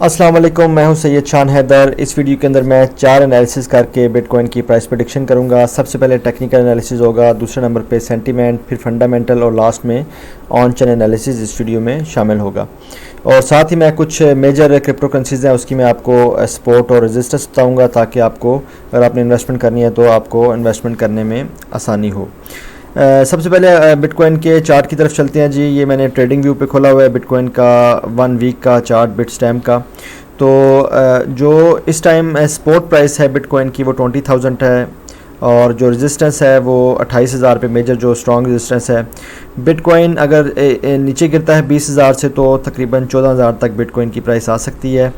अस्सलाम वालेकुम, मैं हूं सैयद शान हैदर। इस वीडियो के अंदर मैं 4 एनालिसिस करके बिटकॉइन की प्राइस प्रेडिक्शन करूंगा। सबसे पहले टेक्निकल एनालिसिस होगा, दूसरे नंबर पे सेंटीमेंट, फिर फंडामेंटल और लास्ट में ऑन चेन एनालिसिस इस वीडियो में शामिल होगा। और साथ ही मैं कुछ मेजर क्रिप्टो करेंसीज हैं उसकी मैं आपको सपोर्ट और रेजिस्टेंस बताऊँगा, ताकि आपको अगर आपने इन्वेस्टमेंट करनी है तो आपको इन्वेस्टमेंट करने में आसानी हो। सबसे पहले बिटकॉइन के चार्ट की तरफ चलते हैं जी। ये मैंने ट्रेडिंग व्यू पे खोला हुआ है बिटकॉइन का 1 वीक का चार्ट बिटस्टैम्प का। तो जो इस टाइम स्पॉट प्राइस है बिटकॉइन की वो 20,000 है, और जो रेजिस्टेंस है वो 28,000 पे मेजर जो स्ट्रॉन्ग रेजिस्टेंस है। बिटकॉइन अगर नीचे गिरता है 20,000 से तो तकरीबन 14,000 तक बिटकॉइन की प्राइस आ सकती है।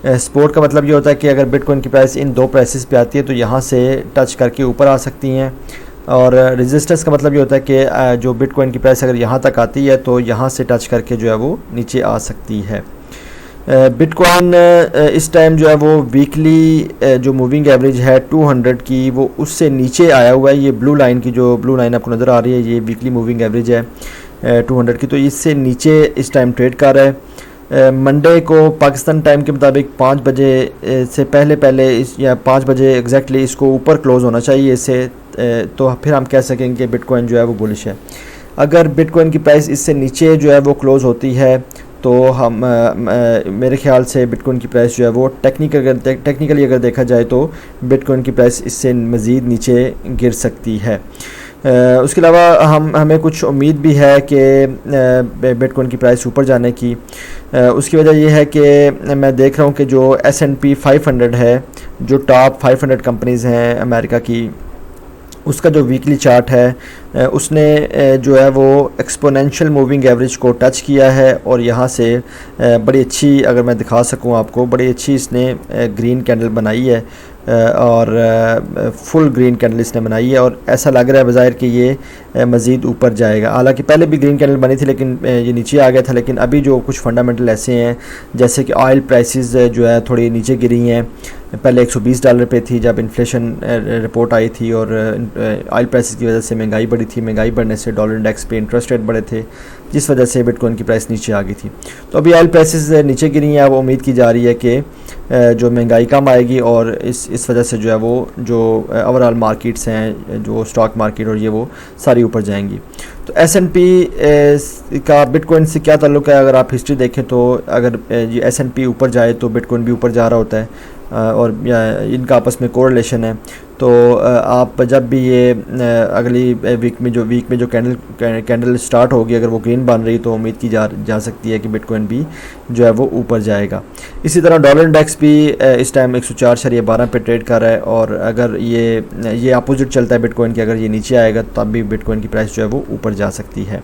सपोर्ट का मतलब ये होता है कि अगर बिटकॉइन की प्राइस इन दो प्राइसेस पे आती है तो यहाँ से टच करके ऊपर आ सकती हैं, और रेजिस्टेंस का मतलब ये होता है कि जो बिटकॉइन की प्राइस अगर यहाँ तक आती है तो यहाँ से टच करके जो है वो नीचे आ सकती है। बिटकॉइन इस टाइम जो है वो वीकली जो मूविंग एवरेज है 200 की, वो उससे नीचे आया हुआ है। ये ब्लू लाइन की, जो ब्लू लाइन आपको नज़र आ रही है, ये वीकली मूविंग एवरेज है 200 की, तो इससे नीचे इस टाइम ट्रेड कर रहा है। मंडे को पाकिस्तान टाइम के मुताबिक 5 बजे से पहले इस या 5 बजे एग्जैक्टली इसको ऊपर क्लोज़ होना चाहिए इससे, तो फिर हम कह सकेंगे कि बिटकॉइन जो है वो बुलिश है। अगर बिटकॉइन की प्राइस इससे नीचे जो है वो क्लोज़ होती है तो हम मेरे ख्याल से बिटकॉइन की प्राइस जो है वो टेक्निकली अगर देखा जाए तो बिटकॉइन की प्राइस इससे मज़ीद नीचे गिर सकती है। उसके अलावा हमें कुछ उम्मीद भी है कि बिटकॉइन की प्राइस ऊपर जाने की। उसकी वजह यह है कि मैं देख रहा हूँ कि जो S&P 500 है, जो टॉप 500 कंपनीज़ हैं अमेरिका की, उसका जो वीकली चार्ट है उसने जो है वो एक्सपोनेंशियल मूविंग एवरेज को टच किया है, और यहाँ से बड़ी अच्छी, अगर मैं दिखा सकूँ आपको, बड़ी अच्छी इसने ग्रीन कैंडल बनाई है, और फुल ग्रीन कैंडल इसने बनाई है, और ऐसा लग रहा है बज़ाहिर कि ये मज़ीद ऊपर जाएगा। हालांकि पहले भी ग्रीन कैंडल बनी थी लेकिन ये नीचे आ गया था। लेकिन अभी जो कुछ फंडामेंटल ऐसे हैं, जैसे कि ऑयल प्राइसेस जो है थोड़ी नीचे गिरी हैं। पहले $120 पे थी जब इन्फ्लेशन रिपोर्ट आई थी, और ऑयल प्राइसेस की वजह से महंगाई बढ़ी थी। महंगाई बढ़ने से डॉलर इंडेक्स पे इंटरेस्ट रेट बढ़े थे, जिस वजह से बिटकॉइन की प्राइस नीचे आ गई थी। तो अभी ऑयल प्राइसेस नीचे गिरी हैं। अब उम्मीद की जा रही है कि जो महंगाई कम आएगी, और इस वजह से जो है वो जो ओवरऑल मार्केट्स हैं, जो स्टॉक मार्केट और ये वो सारी ऊपर जाएंगी। तो S&P का बिटकॉइन से क्या ताल्लुक़ है? अगर आप हिस्ट्री देखें तो अगर ये S&P ऊपर जाए तो बिटकॉइन भी ऊपर जा रहा होता है, और इनका आपस में कोरिलेशन है। तो आप जब भी ये अगली वीक में जो कैंडल स्टार्ट होगी, अगर वो ग्रीन बन रही तो उम्मीद की जा सकती है कि बिटकॉइन भी जो है वो ऊपर जाएगा। इसी तरह डॉलर इंडेक्स भी इस टाइम 104.12 पे ट्रेड कर रहा है, और अगर ये अपोजिट चलता है बिटकॉइन के, अगर ये नीचे आएगा तब भी बिटकॉइन की प्राइस जो है वो ऊपर जा सकती है।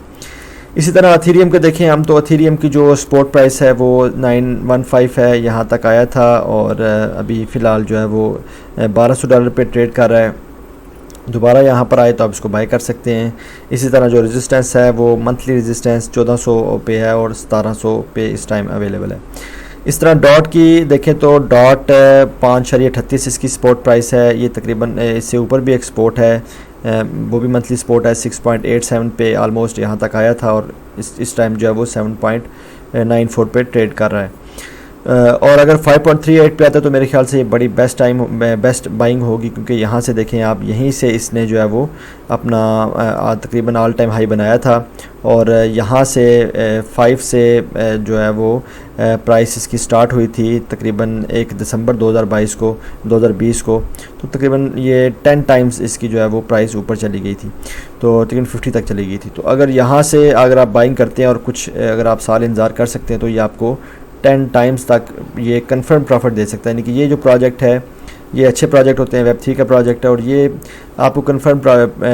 इसी तरह अथीरियम को देखें हम, तो अथीरियम की जो स्पॉट प्राइस है वो 915 है, यहाँ तक आया था, और अभी फ़िलहाल जो है वो $1200 पे ट्रेड कर रहा है। दोबारा यहाँ पर आए तो आप इसको बाय कर सकते हैं। इसी तरह जो रेजिस्टेंस है वो मंथली रेजिस्टेंस 1400 पे है, और 1700 पे इस टाइम अवेलेबल है। इस तरह डॉट की देखें तो डॉट 5.38 इसकी स्पॉट प्राइस है। ये तकरीबन इससे ऊपर भी एक स्पॉट है, वो भी मंथली स्पॉट है 6.87 पे ऑलमोस्ट यहाँ तक आया था, और इस टाइम जो है वो 7.94 पे ट्रेड कर रहा है। और अगर 5.38 पे आता है तो मेरे ख्याल से ये बड़ी बेस्ट बाइंग होगी, क्योंकि यहाँ से देखें आप, यहीं से इसने जो है वो अपना तकरीबन ऑल टाइम हाई बनाया था, और यहाँ से 5 से जो है वो प्राइस इसकी स्टार्ट हुई थी तकरीबन 1 दिसंबर 2020 को, तो तकरीबन ये 10 टाइम्स इसकी जो है वो प्राइस ऊपर चली गई थी, तो तकरीबन 50 तक चली गई थी। तो अगर यहाँ से अगर आप बाइंग करते हैं और कुछ अगर आप साल इंतज़ार कर सकते हैं तो ये आपको 10 टाइम्स तक ये कंफर्म प्रॉफिट दे सकता है। यानी कि ये जो प्रोजेक्ट है, ये अच्छे प्रोजेक्ट होते हैं, Web3 का प्रोजेक्ट है, और ये आपको कंफर्म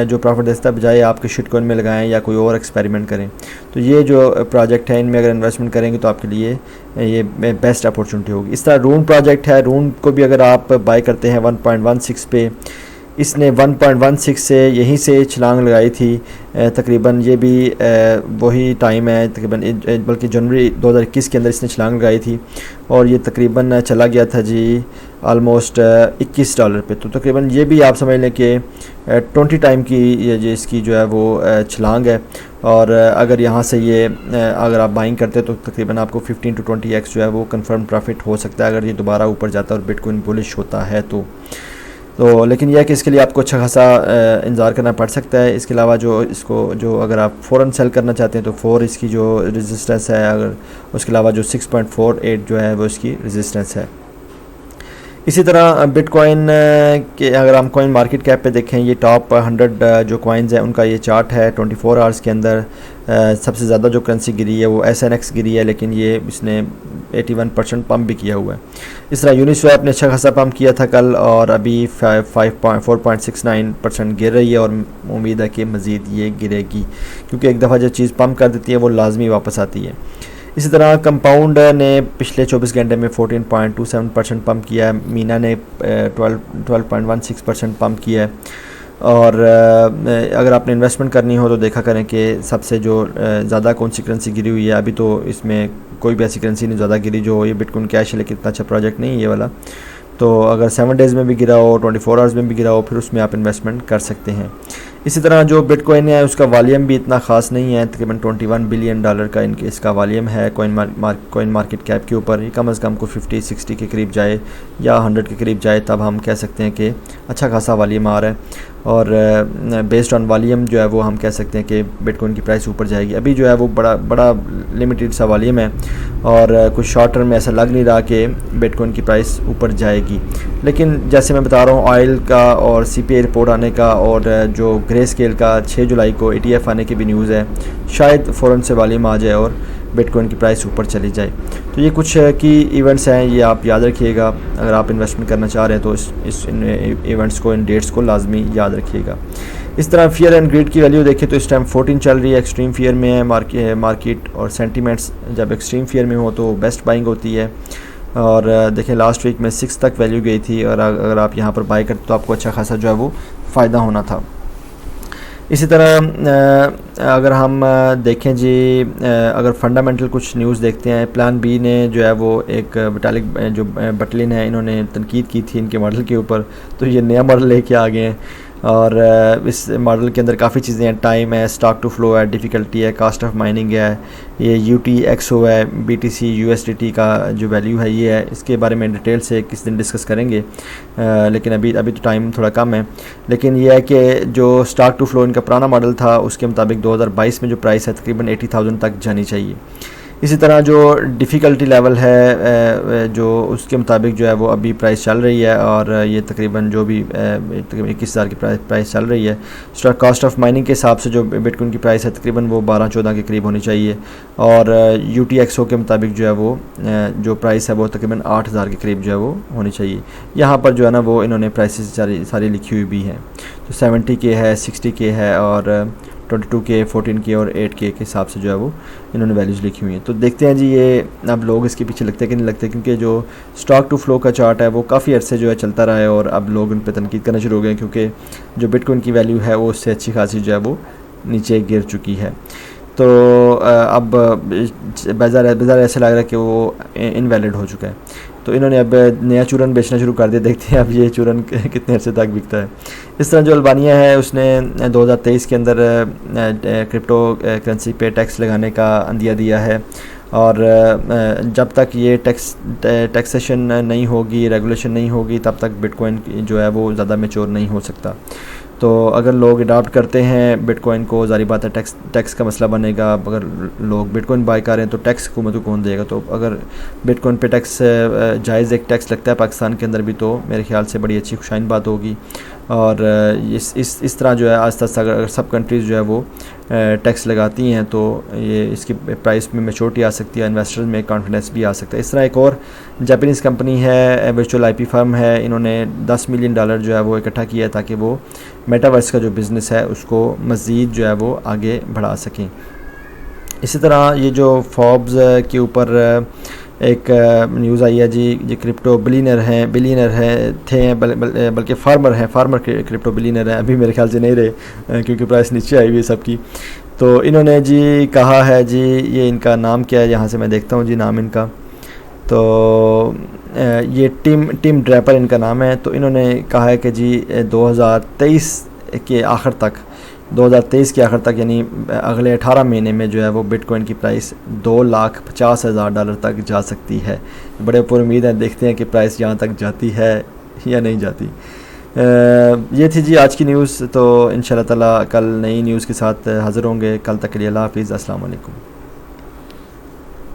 जो प्रॉफिट दे सकता है, बजाय आपके शिटकॉइन में लगाएं या कोई और एक्सपेरिमेंट करें। तो ये जो प्रोजेक्ट है, इनमें अगर इन्वेस्टमेंट करेंगे तो आपके लिए ये बेस्ट अपॉर्चुनिटी होगी। इस तरह रून प्रोजेक्ट है, रून को भी अगर आप बाय करते हैं 1.16 पे, इसने 1.16 से यहीं से छलांग लगाई थी तकरीबन। ये भी वही टाइम है तकरीबन, बल्कि जनवरी 2021 के अंदर इसने छलांग लगाई थी, और ये तकरीबन चला गया था जी ऑलमोस्ट $21 पे। तो तकरीबन ये भी आप समझ लें कि 20 टाइम की ये इसकी जो है वो छलांग है। और अगर यहाँ से ये अगर आप बाइंग करते तो तकरीबन आपको 15 to 20x जो है वो कंफर्म प्रॉफिट हो सकता है अगर ये दोबारा ऊपर जाता है और बिटकॉइन बुलिश होता है तो लेकिन यह है कि इसके लिए आपको अच्छा खासा इंतज़ार करना पड़ सकता है। इसके अलावा जो अगर आप फ़ौरन सेल करना चाहते हैं तो 4 इसकी जो रेजिस्टेंस है, अगर उसके अलावा जो 6.48 जो है वो इसकी रेजिस्टेंस है। इसी तरह बिटकॉइन के अगर हम कॉइन मार्केट कैप पे देखें, ये टॉप 100 जो कॉइन्स हैं उनका ये चार्ट है 24 आवर्स के अंदर। सबसे ज़्यादा जो करेंसी गिरी है वो SNX गिरी है, लेकिन ये इसने 81% पम्प भी किया हुआ है। इस तरह यूनिस्वैप ने अच्छा खासा पम्प किया था कल और अभी 4.69% गिर रही है और उम्मीद है कि मज़ीद ये गिरेगी, क्योंकि एक दफ़ा जो चीज़ पम्प कर देती है वो लाजमी वापस आती है। इसी तरह कंपाउंड ने पिछले 24 घंटे में 14.27% पम्प किया है, मीना ने 12.16% पम्प किया है। और अगर आपने इन्वेस्टमेंट करनी हो तो देखा करें कि सबसे जो ज़्यादा कौन सी करेंसी गिरी हुई है। अभी तो इसमें कोई भी ऐसी करेंसी नहीं ज़्यादा गिरी जो ये बिटकॉइन कैश है, लेकिन इतना अच्छा प्रोजेक्ट नहीं है ये वाला। तो अगर 7 डेज़ में भी गिरा हो, 24 आवर्स में भी गिरा हो, फिर उसमें आप इन्वेस्टमेंट कर सकते हैं। इसी तरह जो बिटकॉइन है उसका वॉल्यूम भी इतना ख़ास नहीं है, तकरीबन $21 बिलियन का इसका वॉल्यूम है कॉइन मार्केट कैप के ऊपर। ये कम से कम को 50-60 के करीब जाए या 100 के करीब जाए तब हम कह सकते हैं कि अच्छा खासा वॉल्यूम आ रहा है। और बेस्ड ऑन वॉल्यूम जो है वो हम कह सकते हैं कि बिटकॉइन की प्राइस ऊपर जाएगी। अभी जो है वो बड़ा लिमिटेड सा वॉल्यूम है और कुछ शॉर्ट टर्म में ऐसा लग नहीं रहा कि बिटकॉइन की प्राइस ऊपर जाएगी। लेकिन जैसे मैं बता रहा हूँ, ऑयल का और CPI रिपोर्ट आने का और जो ग्रे स्केल का 6 जुलाई को ETF आने की भी न्यूज़ है, शायद फ़ौरन से वॉल्यूम आ जाए और बिटकॉइन की प्राइस ऊपर चली जाए। तो ये कुछ की इवेंट्स हैं, ये आप याद रखिएगा। अगर आप इन्वेस्टमेंट करना चाह रहे हैं तो इन इवेंट्स को, इन डेट्स को लाजमी याद रखिएगा। इस तरह फियर एंड ग्रीड की वैल्यू देखें तो इस टाइम 14 चल रही है, एक्सट्रीम फियर में है मार्केट। और सेंटीमेंट्स जब एक्सट्रीम फियर में हो तो बेस्ट बाइंग होती है। और देखें लास्ट वीक में 6 तक वैल्यू गई थी और अगर आप यहाँ पर बाई करते तो आपको अच्छा खासा जो है वो फ़ायदा होना था। इसी तरह अगर हम देखें जी, अगर फंडामेंटल कुछ न्यूज़ देखते हैं, प्लान बी ने जो है वो एक विटालिक जो बटलिन है, इन्होंने तनकीद की थी इनके मॉडल के ऊपर, तो ये नया मॉडल लेके आ गए हैं। और इस मॉडल के अंदर काफ़ी चीज़ें हैं, टाइम है, स्टॉक टू फ्लो है, डिफ़िकल्टी है, कास्ट ऑफ माइनिंग है, ये UTXO है, BTC USDT का जो वैल्यू है ये है। इसके बारे में डिटेल से किस दिन डिस्कस करेंगे, लेकिन अभी तो टाइम थोड़ा कम है। लेकिन ये है कि जो स्टॉक टू फ्लो इनका पुराना मॉडल था उसके मुताबिक 2022 में जो प्राइस है तकरीबन 80,000 तक जानी चाहिए। इसी तरह जो डिफ़िकल्टी लेवल है जो उसके मुताबिक जो है वो अभी प्राइस चल रही है और ये तकरीबन जो भी तकरीबन 21,000 की प्राइस चल रही है। कास्ट ऑफ माइनिंग के हिसाब से जो बिटकॉइन की प्राइस है तकरीबन वो 12-14 के करीब होनी चाहिए। और UTXO के मुताबिक जो है वो जो प्राइस है वो तकरीबन 8,000 के करीब जो है वो होनी चाहिए। यहाँ पर जो है ना वो इन्होंने प्राइसेस सारी लिखी हुई भी हैं, तो 70K है, 60K है और 22K, 14K और 8K के हिसाब से जो है वो इन्होंने वैल्यूज़ लिखी हुई हैं। तो देखते हैं जी ये अब लोग इसके पीछे लगते हैं कि नहीं लगते, क्योंकि जो स्टॉक टू फ्लो का चार्ट है वो काफ़ी अर्से जो है चलता रहा है और अब लोग उन पर तनकीद करना शुरू हो गए, क्योंकि जो बिटकॉइन की वैल्यू है वो उससे अच्छी खासी जो है वो नीचे गिर चुकी है। तो अब बाज़ार ऐसा लग रहा है कि वो इनवैलिड हो चुका है, तो इन्होंने अब नया चूरन बेचना शुरू कर दिया। देखते हैं अब ये चूरन कितने अर्से तक बिकता है। इस तरह जो अल्बानिया है उसने 2023 के अंदर क्रिप्टो करेंसी पे टैक्स लगाने का अंदिया दिया है और जब तक ये टैक्सेशन नहीं होगी, रेगुलेशन नहीं होगी, तब तक बिटकॉइन जो है वो ज़्यादा मैच्योर नहीं हो सकता। तो अगर लोग अडॉप्ट करते हैं बिटकॉइन को, ज़ाहिर बात है टैक्स का मसला बनेगा। अगर लोग बिटकॉइन बाय कर रहे हैं तो टैक्स हुकूमत को कौन देगा? तो अगर बिटकॉइन पे टैक्स जायज़ एक टैक्स लगता है पाकिस्तान के अंदर भी, तो मेरे ख्याल से बड़ी अच्छी खुशाइन बात होगी। और इस तरह जो है आस्ता आस्ता अगर सब कंट्रीज़ जो है वो टैक्स लगाती हैं तो ये इसकी प्राइस में मैच्योरिटी आ सकती है, इन्वेस्टर्स में कॉन्फिडेंस भी आ सकता है। इस तरह एक और जापानीज़ कंपनी है, वर्चुअल IP फर्म है, इन्होंने $10 मिलियन जो है वो इकट्ठा किया है ताकि वो मेटावर्स का जो बिज़नेस है उसको मज़ीद जो है वो आगे बढ़ा सकें। इसी तरह ये जो फोर्ब्स के ऊपर एक न्यूज़ आई है जी क्रिप्टो बिलियनर हैं बल्कि फार्मर क्रिप्टो बिलियनर हैं, अभी मेरे ख्याल से नहीं रहे क्योंकि प्राइस नीचे आई हुई है सबकी। तो इन्होंने जी कहा है जी, ये इनका नाम क्या है, यहाँ से मैं देखता हूँ जी नाम इनका। तो ये टिम ड्रैपर इनका नाम है। तो इन्होंने कहा है कि जी 2023 के आखिर तक 2023 के आखिर तक यानी अगले 18 महीने में जो है वो बिटकॉइन की प्राइस $2,50,000 तक जा सकती है। बड़े ऊपर उम्मीद है, देखते हैं कि प्राइस यहाँ तक जाती है या नहीं जाती। ये थी जी आज की न्यूज़। तो इंशाल्लाह ताला कल नई न्यूज़ के साथ हाज़िर होंगे। कल तक के लिए अल्लाह हाफ़िज़, अस्सलाम वालेकुम।